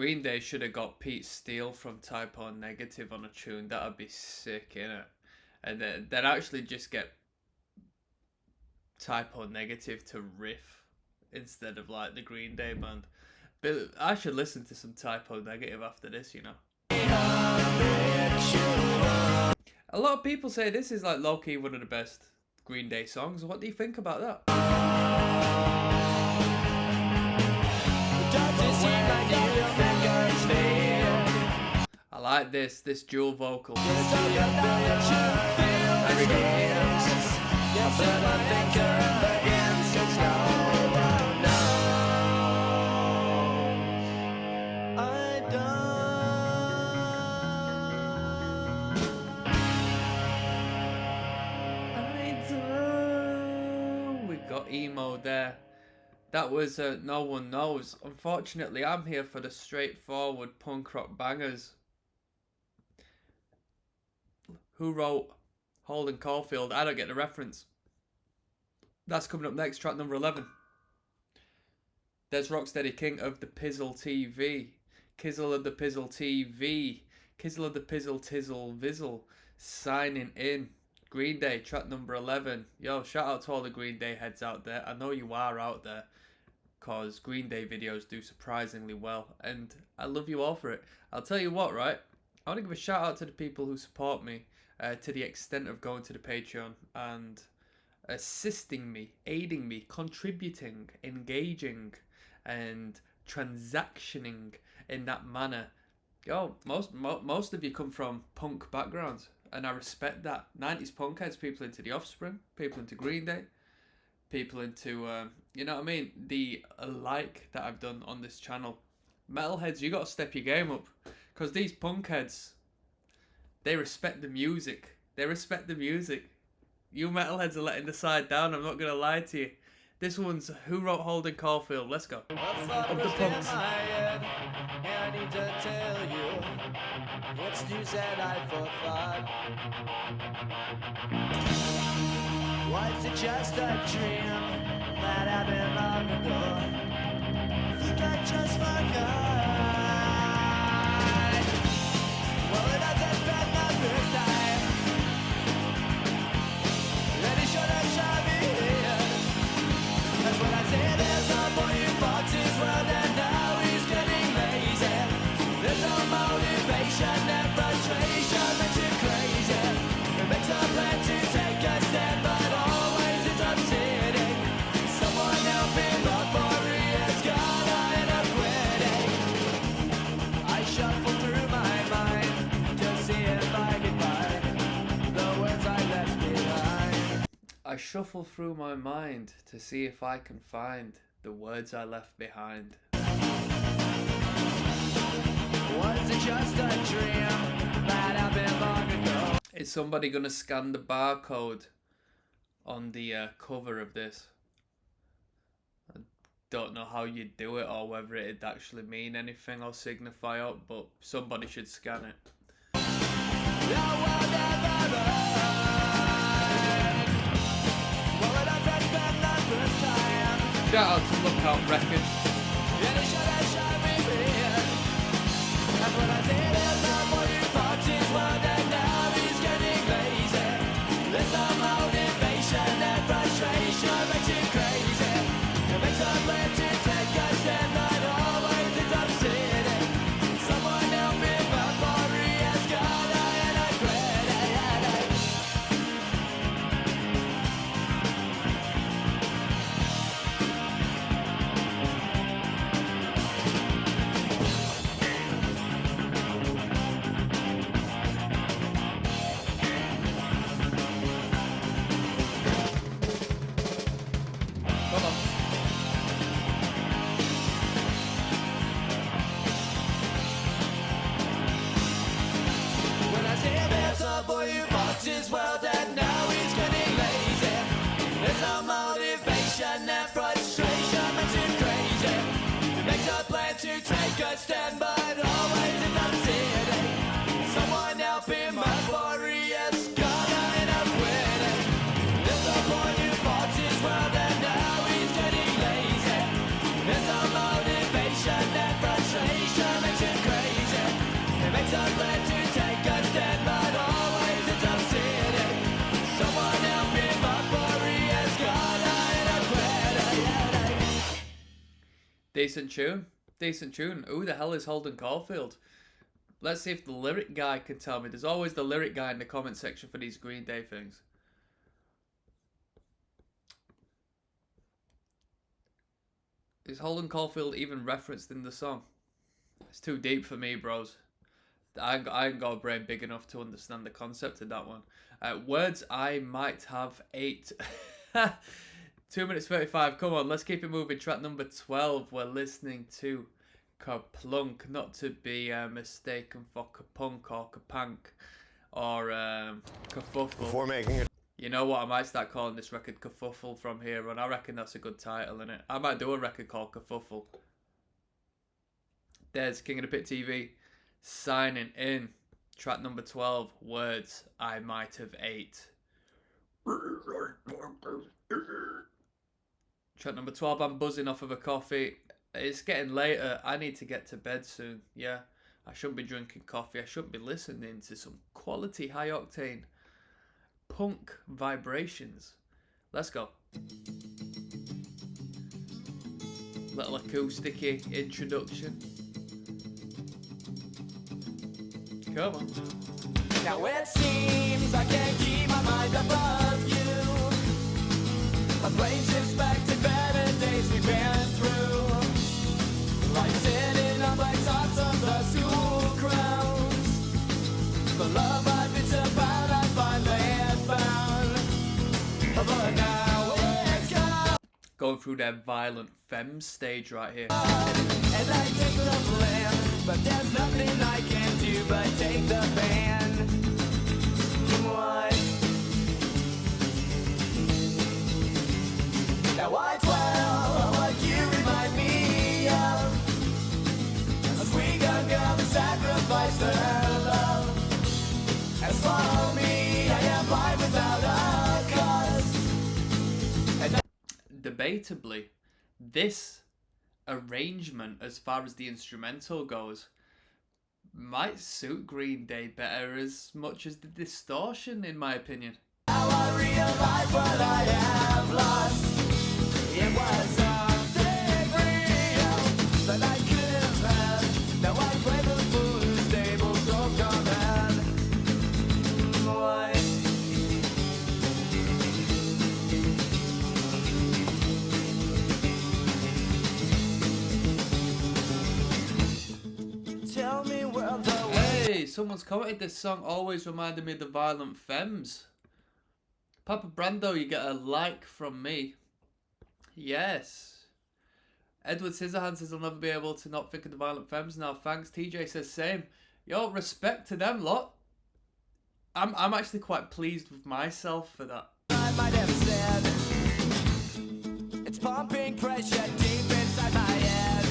Green Day should have got Pete Steele from Typo Negative on a tune. That'd be sick, innit? And then actually just get Typo Negative to riff instead of like the Green Day band. But I should listen to some Typo Negative after this, you know. A lot of people say this is like low-key one of the best Green Day songs. What do you think about that? I like this dual vocal. We got emo there. That was No One Knows. Unfortunately, I'm here for the straightforward punk rock bangers. Who wrote Holden Caulfield? I don't get the reference. That's coming up next, track number 11. Dezrocksteady, King of the Pizzle TV. Kizzle of the Pizzle TV. Kizzle of the Pizzle Tizzle Vizzle. Signing in. Green Day, track number 11. Yo, shout out to all the Green Day heads out there. I know you are out there, because Green Day videos do surprisingly well, and I love you all for it. I'll tell you what, right? I want to give a shout out to the people who support me to the extent of going to the Patreon and assisting me, aiding me, contributing, engaging, and transactioning in that manner. Yo, most of you come from punk backgrounds, and I respect that. 90s punk heads, people into The Offspring, people into Green Day, people into, you know what I mean? The like that I've done on this channel. Metalheads, you got to step your game up, because these punk heads, they respect the music. They respect the music. You metalheads are letting the side down, I'm not going to lie to you. This one's Who Wrote Holden Caulfield. Let's go. Up the punks. I need to tell you, it's news that I forgot. Was it just a dream that happened long ago? I think I just forgot. Well, it hasn't been the first time. Then he should have shot me here. That's when I say there's no boy who fucks his world, and now he's getting lazy. There's no motivation and frustration makes you crazy. It makes a plan to take a stand, but always it's upsetting. Someone help him before he has gone and I'm quitting. I shuffle through my mind to see if I can find the words I left behind. I shuffle through my mind to see if I can find the words I left behind. Was it just a dream that happened long ago? Is somebody going to scan the barcode on the cover of this? I don't know how you do it or whether it'd actually mean anything or signify up, but somebody should scan it. Shout out to Lookout Records. Decent tune. Decent tune. Who the hell is Holden Caulfield? Let's see if the lyric guy can tell me. There's always the lyric guy in the comment section for these Green Day things. Is Holden Caulfield even referenced in the song? It's too deep for me, bros. I ain't got a brain big enough to understand the concept of that one. Words I might have 8. 2 minutes 35. Come on, let's keep it moving. Track number 12. We're listening to Kerplunk, not to be mistaken for Kapunk or Kapank or Kafuffle. Before making it. You know what? I might start calling this record Kafuffle from here on. I reckon that's a good title, innit? I might do a record called Kafuffle. There's King of the Pit TV signing in. Track number 12. Words I might have 8. Track number 12. I'm buzzing off of a coffee. It's getting later. I need to get to bed soon. Yeah, I shouldn't be drinking coffee. I shouldn't be listening to some quality high octane punk vibrations. Let's go. Little acoustic introduction. Come on. Now it seems I can't keep my mind above you. My brain shifts back to better days we've been through. Like sitting on my tops of the school grounds. The love I've been about I finally found. But now it's gone. Going through their violent femme stage right here. And I take the blame, but there's nothing I can do but take the ban. Why? Now I dwell on what you remind me of. A sweet young girl who sacrificed her love. As for me, I am blind without a cause. Debatably, this arrangement, as far as the instrumental goes, might suit Green Day better as much as the distortion, in my opinion. Now I realize what I have lost. It was something real that I could have had. Now I play the fool who's stable, so come on. Why? Tell me where the Hey, someone's commented this song always reminded me of the Violent Femmes. Papa Brando, you get a like from me. Yes. Edward Scissorhands says I'll never be able to not think of the Violent Femmes now. Thanks. TJ says same. Yo, respect to them lot. I'm actually quite pleased with myself for that. I might have said it's pumping pressure deep inside my head.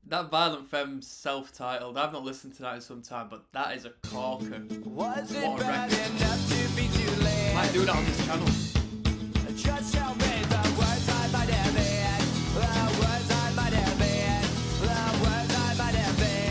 That Violent Femmes self-titled, I've not listened to that in some time, but that is a corker. Was it What a bad record. enough to be too late? Might do that on this channel. Just tell me the words I might have had. The words I might have had. The words I might have had.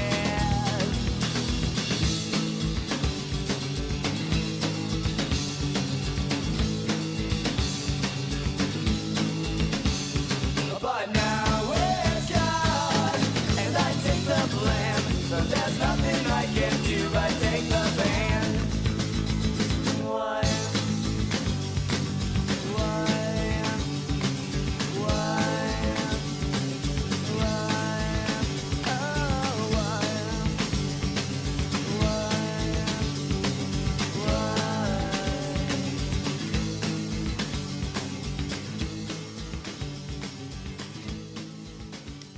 But now it's gone, and I take the blame. There's nothing I can do but take the ban. Why?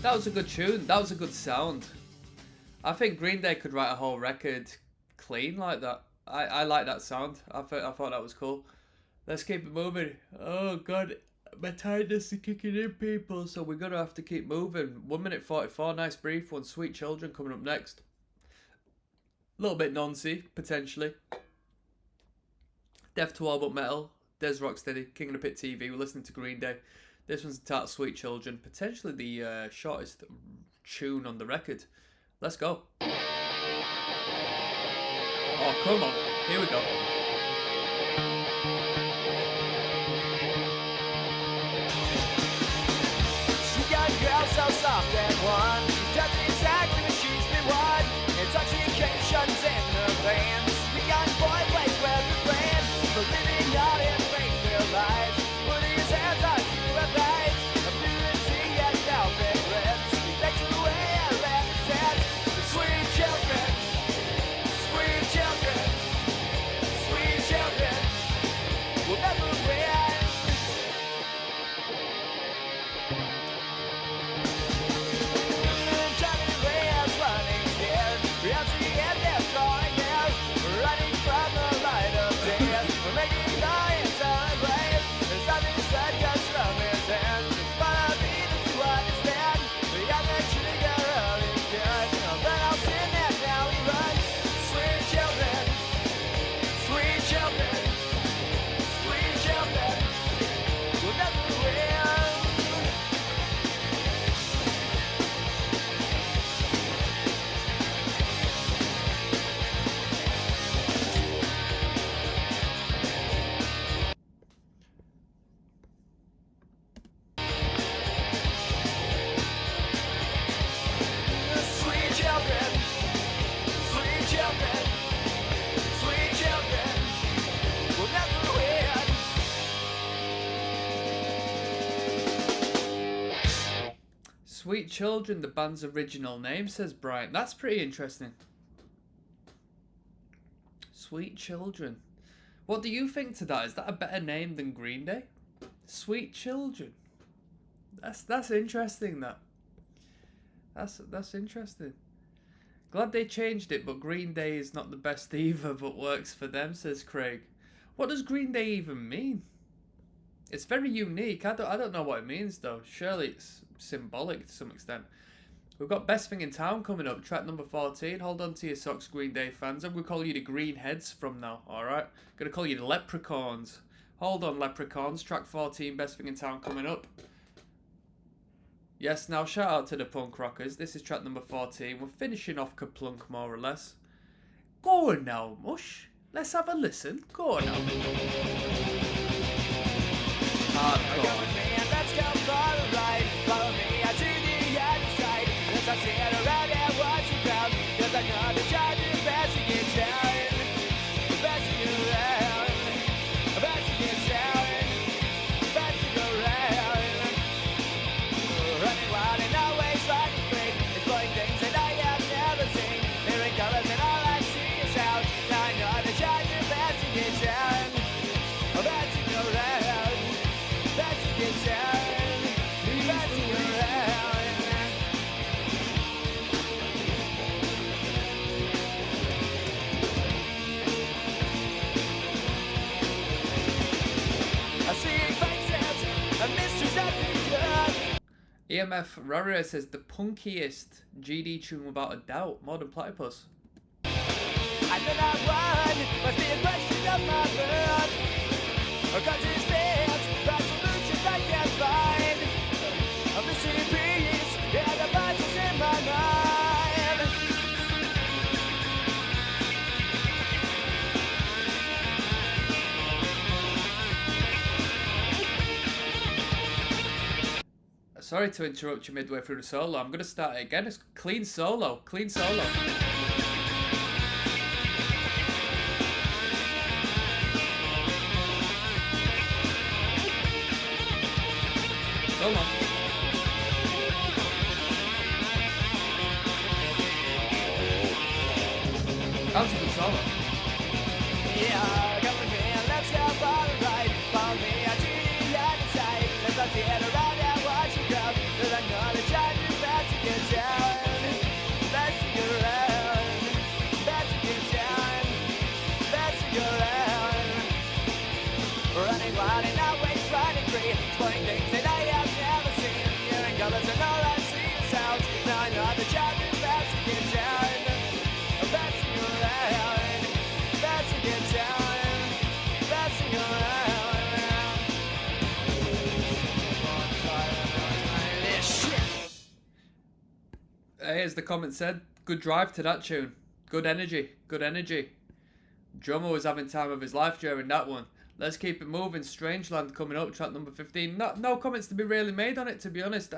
That was a good tune. That was a good sound. I think Green Day could write a whole record clean like that. I like that sound. I thought that was cool. Let's keep it moving. Oh god, my tiredness is kicking in, people. So we're gonna have to keep moving. 1 minute 44. Nice brief one. Sweet Children coming up next. A little bit noncy potentially. Death to All But Metal. Dezrocksteady. King of the Pit TV. We're listening to Green Day. This one's entitled Sweet Children, potentially the shortest tune on the record. Let's go. Oh, come on. Here we go. She got girls so Sweet Children, the band's original name, says Brian. That's pretty interesting. Sweet Children. What do you think to that? Is that a better name than Green Day? Sweet Children. That's interesting. That's interesting. Glad they changed it, but Green Day is not the best either, but works for them, says Craig. What does Green Day even mean? It's very unique. I don't know what it means though. Surely it's symbolic to some extent. We've got Best Thing in Town coming up, track number 14. Hold on to your socks, Green Day fans. I'm going to call you the Greenheads from now, alright? I'm going to call you the Leprechauns. Hold on, Leprechauns. Track 14, Best Thing in Town coming up. Yes, now shout out to the punk rockers. This is track number 14. We're finishing off Kerplunk, more or less. Go on now, Mush. Let's have a listen. Go on now. Hardcore. Let's go for a ride. Follow me out to the other side. As I stand around and watch you crowd. Cause I know the job is best in town. Best in around. Best in town. Best in around. Running wild and always running free. Exploring things that I have never seen. Hearing colors and all I see is sound. Now I know the job is best in town. Best in around. Best in town. Best in around. I see faces and mysteries everywhere. EMF Rara says the punkiest GD tune without a doubt. Modern Platypus. I know not one must be a question of my birth. Or cause it's best, but solutions I can't find. I'm missing peace, yeah, the voices in my mind. Sorry to interrupt you midway through the solo. I'm going to start it again. It's clean solo. Clean solo. Hold on. That was a good solo. Yeah, come with me and let's go for a ride. Follow me out to the other side. Let's not get around and watch you come. Cause I know the time is best to get down. Best to get around. Best to get down. Best to get around. Running wild and always running free. Exploring things that I have never seen. Hearing colors and all I see is sounds. Now I know the time is best to get down. Best to get around. Best to get down. Best to get around. This shit. As the comment said, good drive to that tune. Good energy. Good energy. Drummer was having time of his life during that one. Let's keep it moving. Strangeland coming up, track number 15. No comments to be really made on it, to be honest.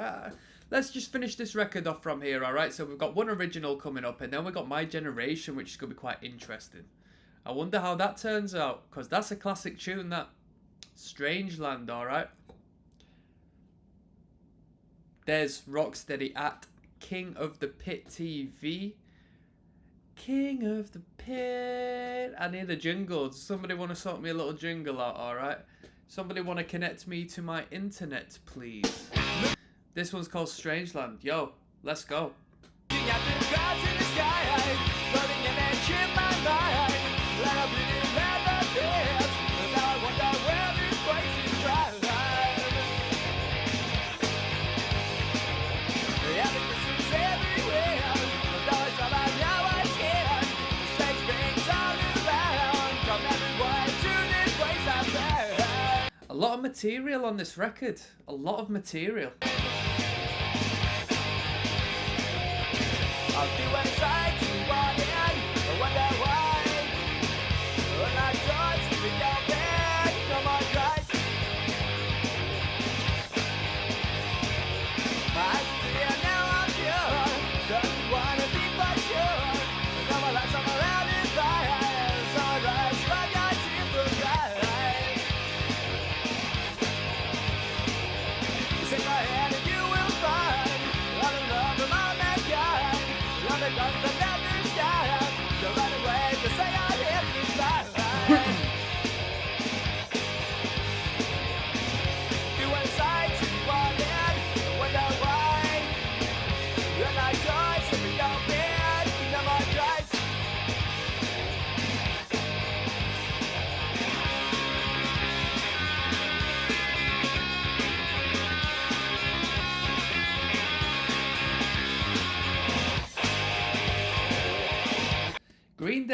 Let's just finish this record off from here, alright? So we've got one original coming up, and then we've got My Generation, which is going to be quite interesting. I wonder how that turns out, because that's a classic tune, that. Strangeland, alright? There's Rocksteady at King of the Pit TV. King of the Pit. I need a jingle. Does somebody want to sort me a little jingle out, alright? Somebody want to connect me to my internet, please? This one's called Strangeland. Yo, let's go. Looking at the clouds in the sky, floating an edge in my mind. Like a bleeding man that dance. And now I wonder where this place is driving. The evidence is everywhere. The knowledge of our now I can. The strange things all around. From everywhere to this place I found. A lot of material on this record. A lot of material. I'll do what it's like to walk in. I wonder why. Unlock doors, we don't beg, no more cries. My eyes are clear, now I'm pure. Don't wanna be for sure. No more lights on around this fire. Sunrise, like I see the rise. It's in my head and you will find.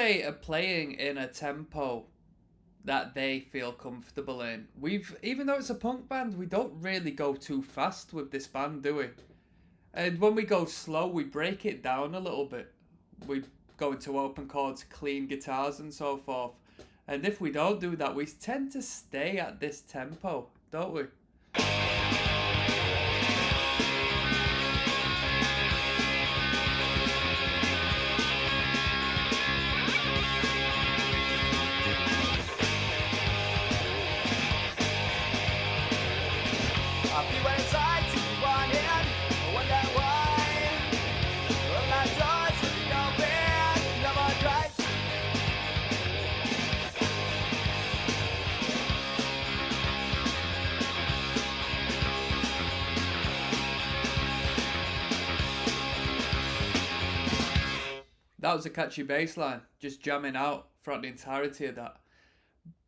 Day are playing in a tempo that they feel comfortable in. Even though it's a punk band, we don't really go too fast with this band, do we? And when we go slow, we break it down a little bit. We go into open chords, clean guitars and so forth. And if we don't do that, we tend to stay at this tempo, don't we? That was a catchy bass line, just jamming out throughout the entirety of that.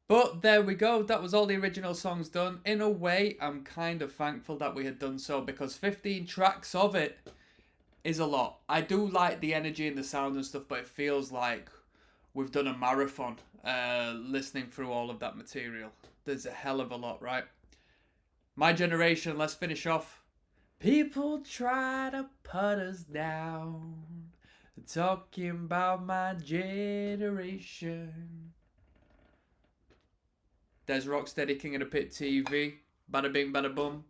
But there we go, that was all the original songs done. In a way, I'm kind of thankful that we had done so, because 15 tracks of it is a lot. I do like the energy and the sound and stuff, but it feels like we've done a marathon listening through all of that material. There's a hell of a lot, right? My Generation, let's finish off. People try to put us down, talking about my generation. Dezrocksteady, King of the Pit TV. Bada bing, bada boom.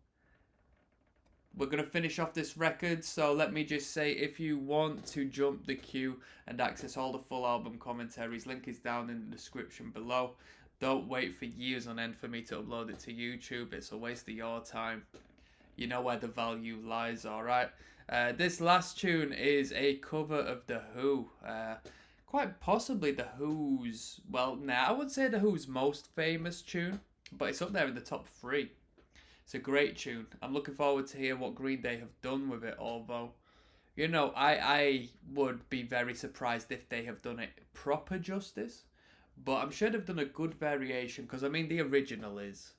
We're going to finish off this record, so let me just say, if you want to jump the queue and access all the full album commentaries, link is down in the description below. Don't wait for years on end for me to upload it to YouTube. It's a waste of your time. You know where the value lies, alright? This last tune is a cover of The Who. Quite possibly The Who's, well, I would say The Who's most famous tune, but it's up there in the top 3. It's a great tune. I'm looking forward to hear what Green Day have done with it, although, you know, I would be very surprised if they have done it proper justice, but I'm sure they've done a good variation, because, I mean, the original is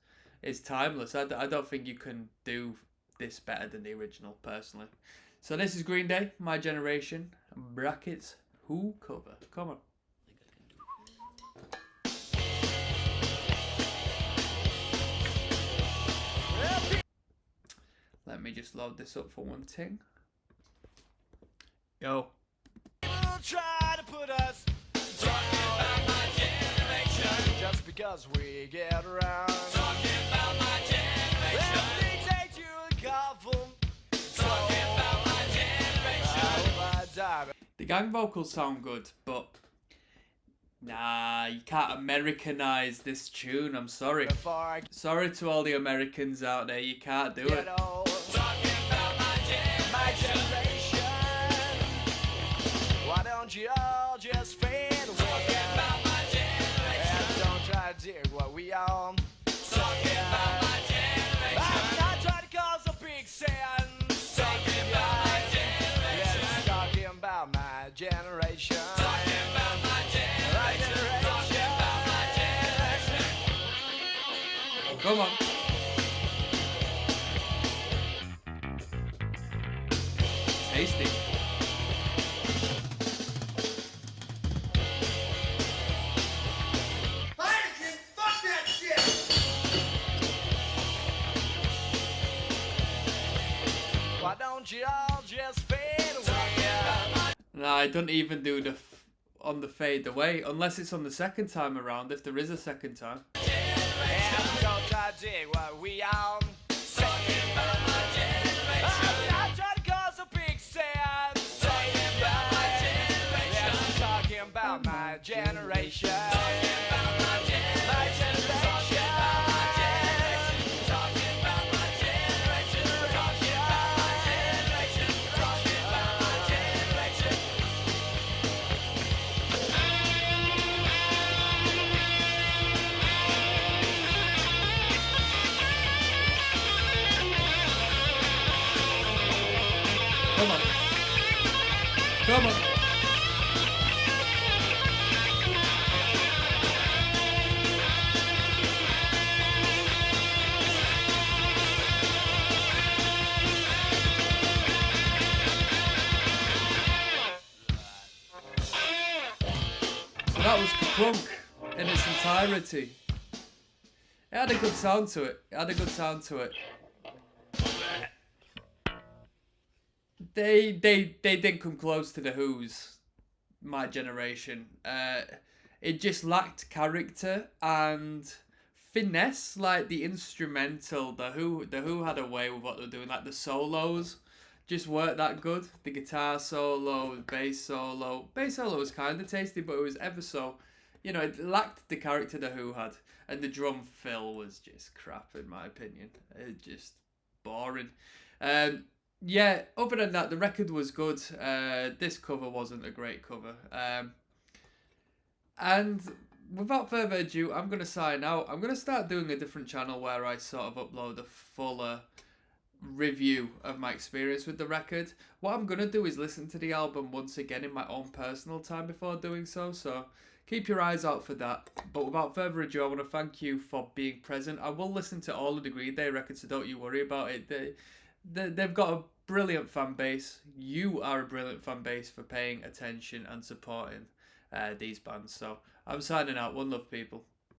timeless. I don't think you can do this better than the original, personally. So this is Green Day, My Generation, brackets, Who cover. Come on. Let me just load this up for one thing. Yo. People try to put us talking about my generation just because we get around. Talking about my generation. Well, they take you a couple. Talking about my generation. The gang vocals sound good, but nah, you can't Americanize this tune. I'm sorry. Sorry to all the Americans out there. You can't do it. Talking about my generation. Why don't you all just fade away? Talking about my generation. And don't try to dig what we are. Talking about my generation. I'm not trying to cause a big sense. Talking about my generation. Yes, talking about my generation. Talking about my generation. Talking about my generation. Come on. Tasty. Fuck that shit! Why don't you all just fade away? Nah, I don't even do the on the fade away, unless it's on the second time around, if there is a second time. And don't try to dig what we are. Talking about my generation. I'm not trying to cause a big sense. Talking about my generation. Yes, talking about my generation. Talking about my generation. Talking about my generation. Talking about my generation. Talking about my generation. Talking about my generation. Come on. Come on. Kerplunk in its entirety. It had a good sound to it. They didn't come close to the Who's, my generation. It just lacked character and finesse, like the instrumental. The Who had a way with what they were doing, like the solos just weren't that good. The guitar solo, the bass solo was kind of tasty, but it was ever so, it lacked the character the Who had, and the drum fill was just crap in my opinion. It just boring. Yeah, other than that, the record was good. This cover wasn't a great cover. And without further ado, I'm going to sign out. I'm going to start doing a different channel where I sort of upload a fuller review of my experience with the record. What I'm going to do is listen to the album once again in my own personal time before doing so. So keep your eyes out for that. But without further ado, I want to thank you for being present. I will listen to all of the Green Day records, so don't you worry about it. They've got a brilliant fan base. You are a brilliant fan base for paying attention and supporting these bands. So I'm signing out. One love, people.